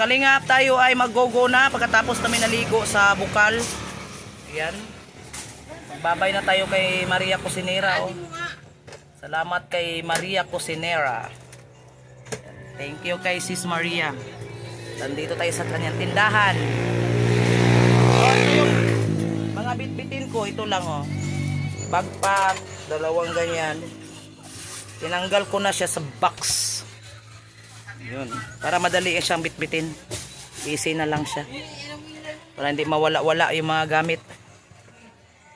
kalingap, tayo ay mag-go-go na pagkatapos namin naligo sa bukal. Ayan. Magbabay na tayo kay Maria Cusinera. Oh. Salamat kay Maria Cusinera. Thank you kay Sis Maria. Nandito tayo sa kanyang tindahan. Oh, ito yung mga bitbitin ko. Ito lang oh. Backpack, dalawang ganyan. Tinanggal ko na siya sa box. Yun. Para madali siyang bitbitin. Easy na lang siya. Para hindi mawala-wala yung mga gamit.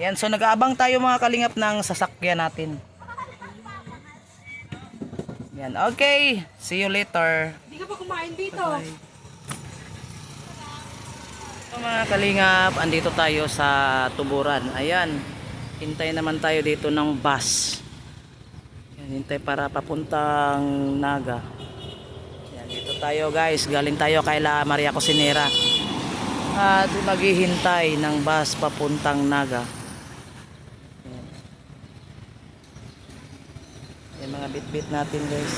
Yan. So nag-aabang tayo mga kalingap ng sasakyan natin. Yan. Okay. See you later. Hindi ka pa kumain dito. Bye. So, mga kalingap, andito tayo sa Tuburan. Ayan. Hintay naman tayo dito ng bus. Yan, hintay para papuntang Naga. Dito tayo guys, galing tayo kay La Maria Cusinera at maghihintay ng bus papuntang Naga. Yung mga bit-bit natin guys.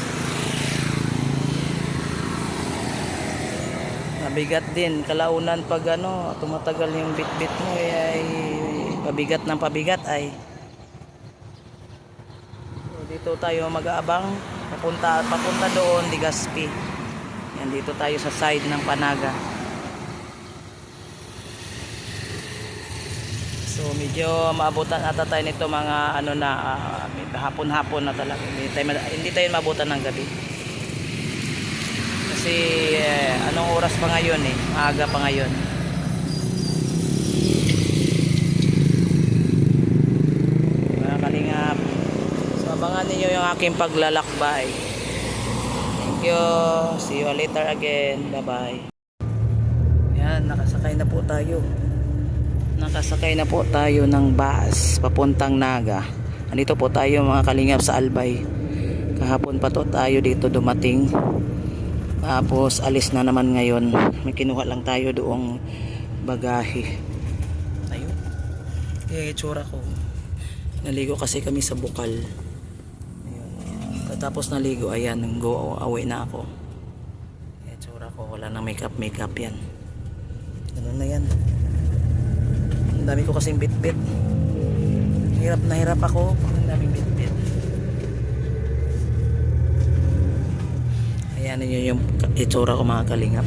Mabigat din, kalaunan pag ano, tumatagal yung bit-bit mo ay pabigat ng pabigat ay. So, dito tayo mag-aabang papunta doon, Legazpi. Yan, dito tayo sa side ng Panaga. So medyo maabutan ata tayo nito mga ano na hapon-hapon na talaga. Hindi tayo maabutan ng gabi. Kasi anong oras pa ngayon eh? Maaga pa ngayon. Mga kalingap. So abangan niyo yung aking paglalakbay. Thank you. See you later again. Bye-bye. Yan, nakasakay na po tayo. Nakasakay na po tayo ng bus papuntang Naga. Andito po tayo mga kalingap sa Albay. Kahapon pa to tayo dito dumating. Tapos alis na naman ngayon. May kinuha lang tayo doong bagahe. Ayun. Kaya itsura ko. Naligo kasi kami sa bukal. Tapos naligo, ayan, go away na ako. Kaya tsura ko, wala nang makeup yan. Ganun na yan. Ang dami ko kasing bit-bit. Hirap na hirap ako. Ang daming bit-bit. Ayan ninyo yung itsura ko mga kalingap.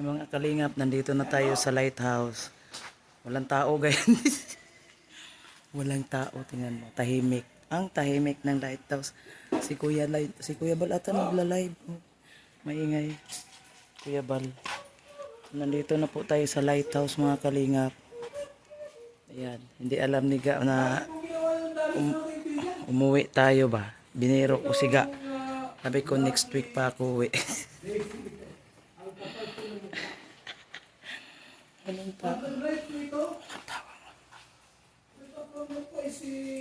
Mga kalingap, nandito na tayo sa lighthouse. Walang tao guys. Walang tao, tingnan mo, tahimik. Ang tahimik ng lighthouse. Si Kuya Bal ata nagla-live. Maingay. Kuya Bal. Nandito na po tayo sa lighthouse mga kalingap. Ayan, hindi alam ni Ga na umuwi tayo ba. Biniro ko si Ga. Sabi ko next week pa ako uwi.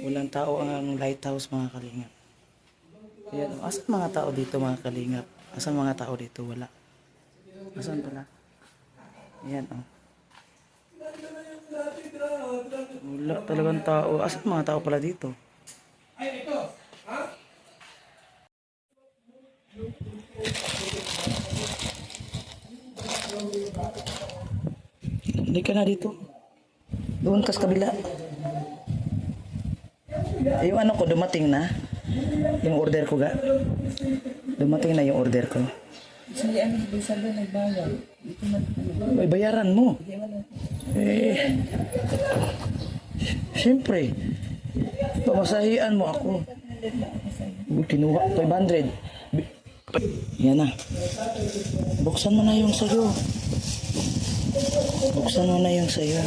Walang tao ang lighthouse mga kalingap. Ayan, asan mga tao dito mga kalingap? Asan mga tao dito? Wala. Asan pala? Ayan oh. Wala talagang tao. Asan mga tao pala dito? Ay, ito. Ha? Hindi ka na dito. Doon ka sa kabila. Yung ano ko, dumating na. Yung order ko ga. Dumating na yung order ko. Sige, ano, bisa ba nagbayad? Ay, bayaran mo. Siyempre. Pamasahian mo ako. Kinuha, 500. Yan na. Buksan mo na yung sayo. Buksan mo na yung sayo.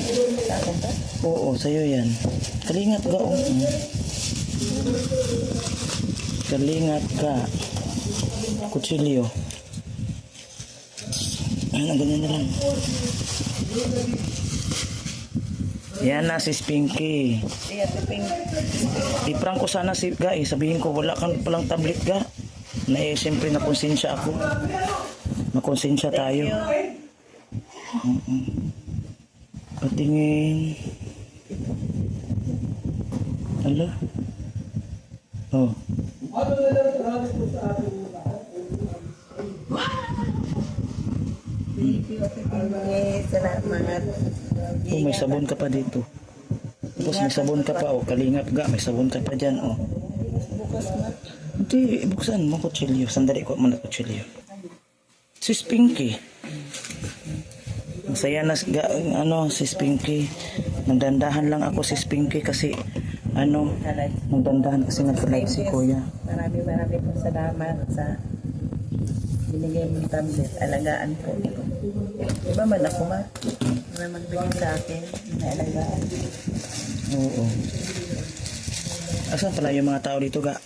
Oo, sayo yan. Kalingap ka. Kalingap ka. Kutsilyo. Ayun, ganyan na lang. Yan na si Spinky. Iya, tiping. I-prank ko sana si Ga eh. Sabihin ko wala kang palang tablet Ga. Na eh, siyempre nakonsensya ako. Nakonsensya tayo. Patingin. Ala. Oh. Salamat. Oh, may sabon ka pa dito. Tapos may sabon ka pa, oh. Kalingap Ga, may sabon ka pa dyan, oh. Bukas na. Hindi, buksan mo kutsilyo. Sandali ko muna kutsilyo. Si Spinky. Masaya na si Spinky. Nagdandahan lang ako si Spinky kasi nagdandahan kasi nag-live si Kuya. Marami po salamat sa binigay mong tablet. Alagaan po. Iba man ako ma. May magbigay sa akin. May alagaan. Oo. Asan pala yung mga tao dito Ga?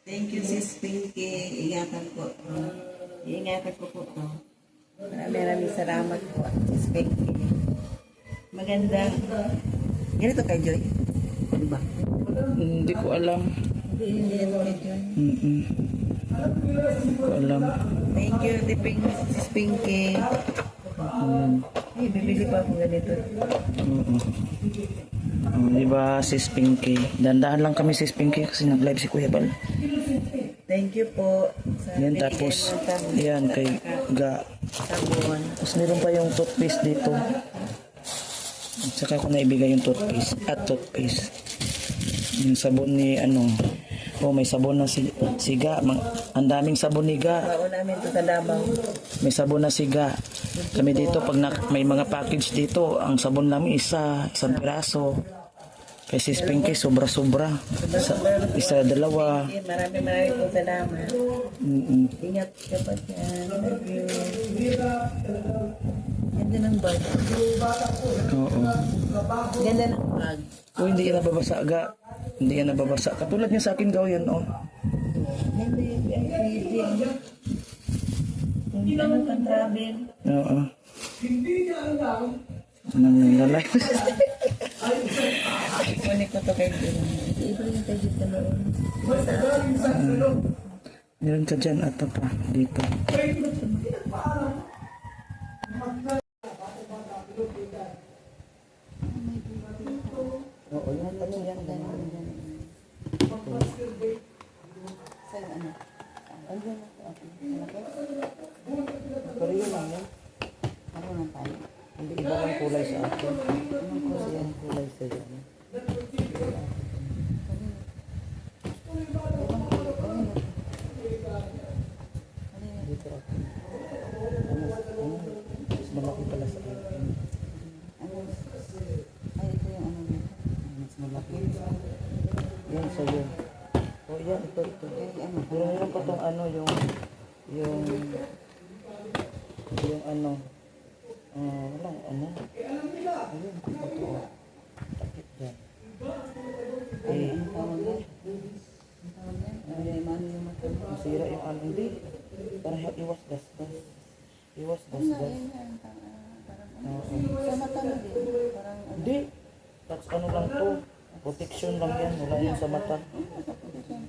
Thank you, Sis Pinky. Ingatan po. Iingatan ko po to. Maraming salamat po, Sis Pinky. Maganda. Ganito kay Joy? Di ba? Hindi ko alam. Hindi ito kay Joy. Hindi ko alam. Thank you, Tiping, Sis Pinky. Bibili pa ako ganito. Oo. Oh, diba si Spinky? Dandahan lang kami si Spinky kasi nag-live si Kuya Bal. Thank you po. Sa Yan binigay tapos, mo sa amin. yan kay Ga. Sabon. Tapos meron pa yung toothpaste dito. At saka ko na ibigay yung toothpaste. Yung sabon ni oh may sabon na si Ga. Ang daming sabon ni Ga. Baon namin ito sa Davao. May sabon na si Ga. Kami dito pag may mga package dito, ang sabon namin isang piraso. Kasi Spinky sobra-sobra. Isa, dalawa. Marami po salamat. Ingat ka pa dyan. Love you. Ganda ng bag. Oo. Ganda ng bag. Oh, hindi yan nababasa Ga. Hindi yan nababasa. Katulad niya sa akin gaw yan, oh. Ganda yung feeling. Kung ano pang travel. Oo. Nang lalaki. Kunin ko to kay Jun. Iba yung kay Jun na noon. Meron ka dyan at pa dito. Oo, yan. Ano yan? Saan ano? Ano na ito? Pero yun lang yan. Ano na tayo? Hindi iba ang kulay sa akin. Kasi ang kulay sa yan. Dito ako. Mas malaki pala sa akin. Ay, ito yung ano nito. Mas malaki. Yan sa'yo. Oh, yan. Ito. Meron pa tong walang ayun. Ito. Takip dyan. Ay, ano tawag yan? Ano tawag yan? Ay, mano yung mata. Masira yung hindi. Para iwas gasgas. Iwas gasgas. Oo. Sa mata mo din. Parang ano. Hindi. That's lang to. Protection lang yan. Wala yan sa mata.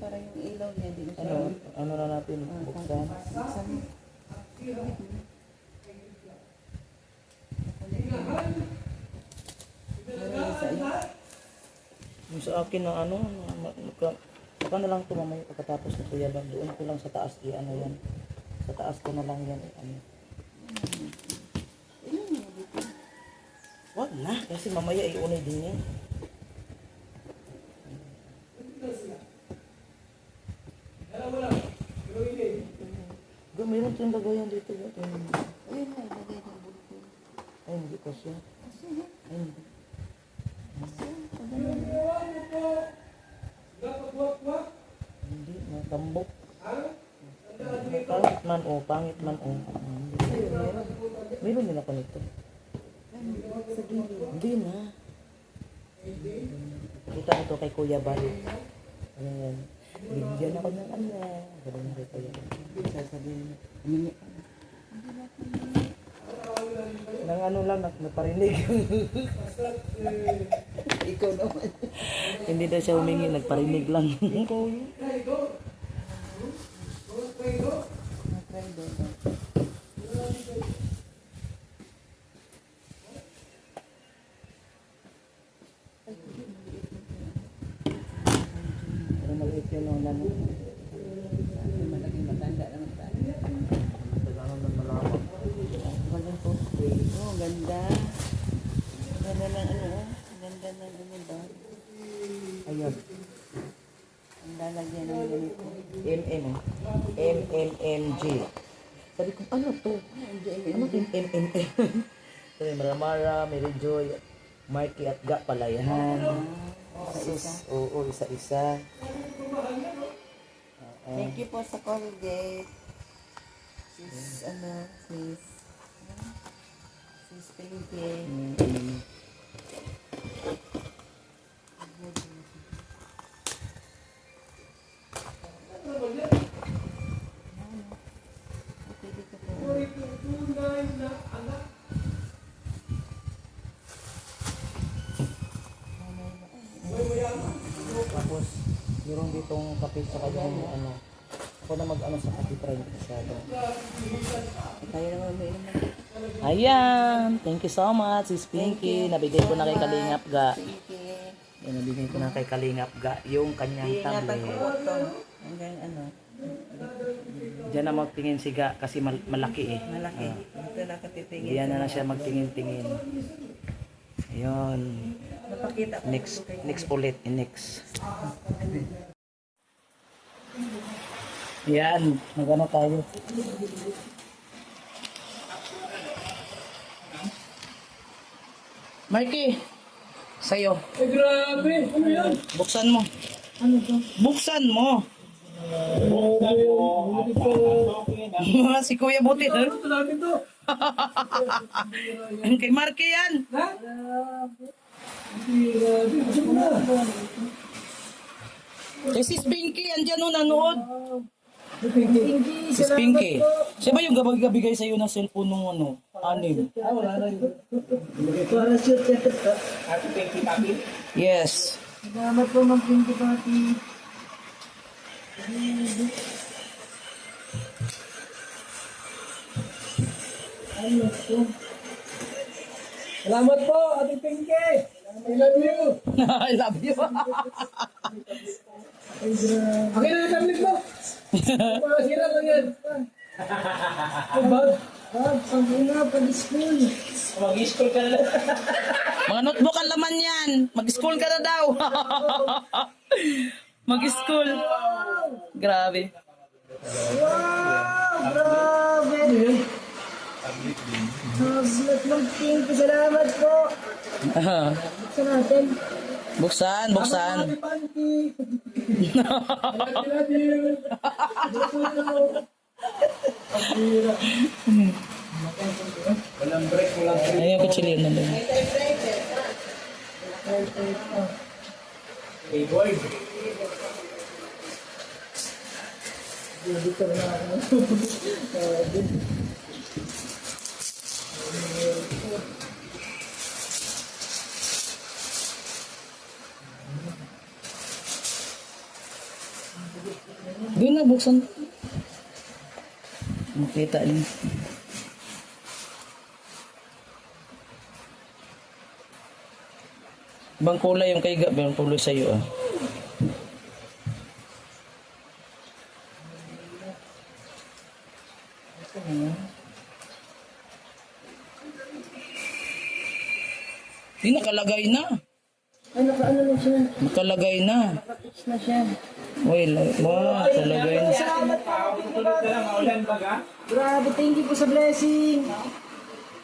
Parang yung ilaw niya din siya. Ano na natin? Buksan. Buksan mo. Yung sa akin na saka na lang ito mamaya pagkatapos na Kuya Bang. Doon ko lang sa taas yan. Sa taas ko na lang yan. Wag na. Kasi mamaya iunay din yan. Mayroon tayong lagayan dito. Ayun na, ilagay ng bulto. Ay, hindi ko siya. Ay, hindi. man, oh. Pangit man, oh. Meron din ako nito. Hindi na. Kita ko to kay Kuya Bal. Ayan. Bigyan ako ng ano. Ganun kay Kuya Bal. Sasabihin mo. Nang ano lang, naparinig. Ikaw naman. Hindi na siya humingi, nagparinig lang. Pero maliit yun ang ano. Malaking matanda naman tayo. Kailangan ng malawak. Walang poste. Oh, ganda. Ganda ng ano, ganda ng ano ba? Ayun. Ang lalagyan ng ganito. MM. MMMG. Sabi ko, ano to? Ano yung MMM? Sabi, Maramara, Mary Joy, Marky at Ga Palayahan. Sus, oo, isa-isa. Thank you po sa Colgate. Sis, ano, sis. Sis Pinky. Pwede ka po. Tapos, meron ditong kape sa kanyang ano. Ako na mag-ano sa kape friend masyado. Tayo naman may naman. Ayan! Thank you so much, Sis Pinky. Nabigay ko na kay Kalingap Ga. Pinky. Yan, nabigay ko na kay Kalingap Ga yung kanyang Iingatan ko po tablet. ito. Hanggang ano, Diyan na magtingin si Ga kasi malaki eh. malaki. Ito nakatitingin. Diyan na siya magtingin-tingin. Ayun. Napakita ko. Next ulit. Next. Yan. Magano tayo. Marky. Sa'yo. Ay, grabe! Ano yan? Buksan mo. Ano to? Buksan mo. Si Kuya Butit. Eh? Ito natin to! Kay Marky yan. Ha? Grabe! Gusto mo na! Kay Sis Pinky. Andyan o nanood. Pinky! Sis Pinky. Siya ba yung gabagabigay sa'yo ng cellphone nung ano? Anim? Ah, wala na yun. Para shoot yan. Ate Pinky Papi? Yes. Salamat po, Ma'am Pinky Papi. Ay, naku. Salamat po, Ate Pinky! I love you! I love you. Ay, grabe. Akin na yung tablet mo! Masira lang yan. Ay, bag. Pag-una, pag-school. Mag-school ka na lang. Mga notebook ang laman yan. Mag-school ka na daw. Mag-school. Grabe. Wow! Grabe! Tablet ng Pinky, salamat po! Buksan natin. Buksan, buksan. Happy Pinky! I love you! Walang break, walang break. Ayun, kutsilyo na doon. Hey, boy! Dito na ako. Doon na, buksan. Makita niyo. Ibang kulay yung kay Ga, ibang kulay sa'yo ah. Di nakalagay na. Ay, naka-ano na siya? Nakalagay na. Naka-pitch na siya. Wow, nakalagay na. Salamat po, Pinky Papi. Grabe, thank you po sa blessing.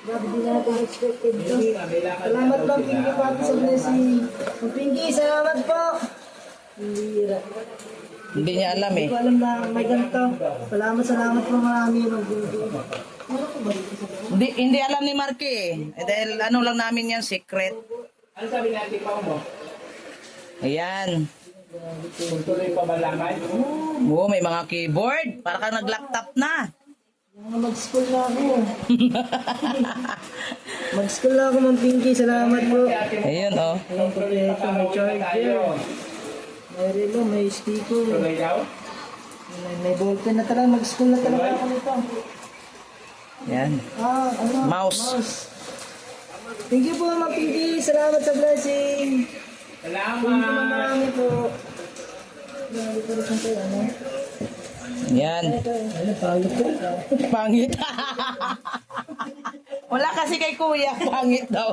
Grabe, di natin expected to. Salamat po, Pinky Papi, sa blessing. Pinky, salamat po. Hira. Hindi niya alam eh. Hindi ko alam na may ganito. Salamat po marami. Hindi alam ni Marky eh. Dahil ano lang namin yan, secret. Ano sabi natin pa mo? Ayan. Tuloy pa malaman? Oo, may mga keyboard. Para kang nag-laptop na. Mag-school na ako. Mag-school na ako, Ma'am Pinky. Salamat po. Ayun oh. Ayan po ito, may charger. May relo, may sticker. May ballpen na talaga. Mag-school na talaga ako nito. Yan. Mouse. Thank you po, Ma'am Pinky. Salamat sa blessing. Salamat. Marami po. Marami po rin kayo, ano? Yan. Ano, pangit ko. Pangit. Wala kasi kay kuya. Pangit daw.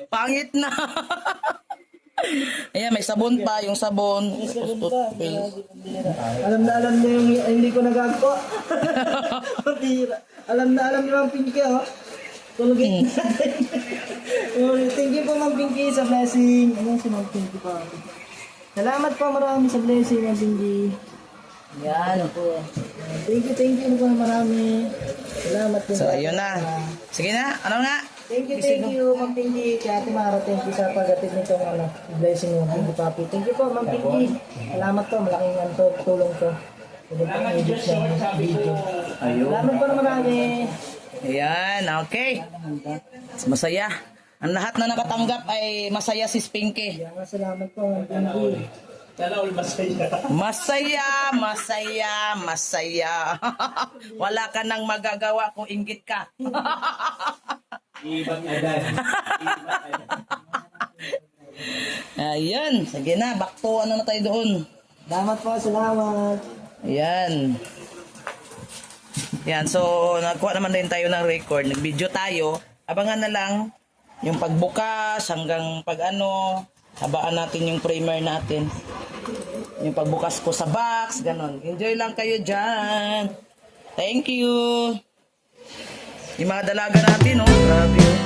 Pangit na. Ayan, may sabon pa. Yung sabon. Alam na alam niya yung hindi ko nagagawa. Alam na alam niya Ma'am Pinky, oh. Tulugin natin. Thank you po, Ma'am Pinky, sa blessing. Ano si Ma'am Pinky pa? Salamat po marami sa blessing, Ma'am Pinky. Yan. Po. Thank you po marami. Salamat po. So, ayun na. Sige na. Ano nga? Thank you, Ma'am Pinky. Kaya Ate Mara, thank you sa pagdating nitong blessing mo, Pinky Papi. Thank you po, Ma'am Pinky. Salamat po, malaking tulong to. Pwede po edit ng video. Salamat po na marami. Ayan. Okay. Masaya. Ang lahat na nakatanggap ay masaya si Spinky. Kaya nga, salamat po, Ma'am Pinky. Masaya, masaya, masaya. Wala ka nang magagawa kung inggit ka. Ayan. Sige na. Back to ano na tayo doon. Salamat po, salamat. Ayan. Yan. So, nagkuha naman din tayo ng record. Nag-video tayo. Abangan na lang yung pagbukas hanggang pag ano. Habaan natin yung primer natin. Yung pagbukas ko sa box. Ganon. Enjoy lang kayo dyan. Thank you. Yung mga dalaga natin, oh. Grabe, oh.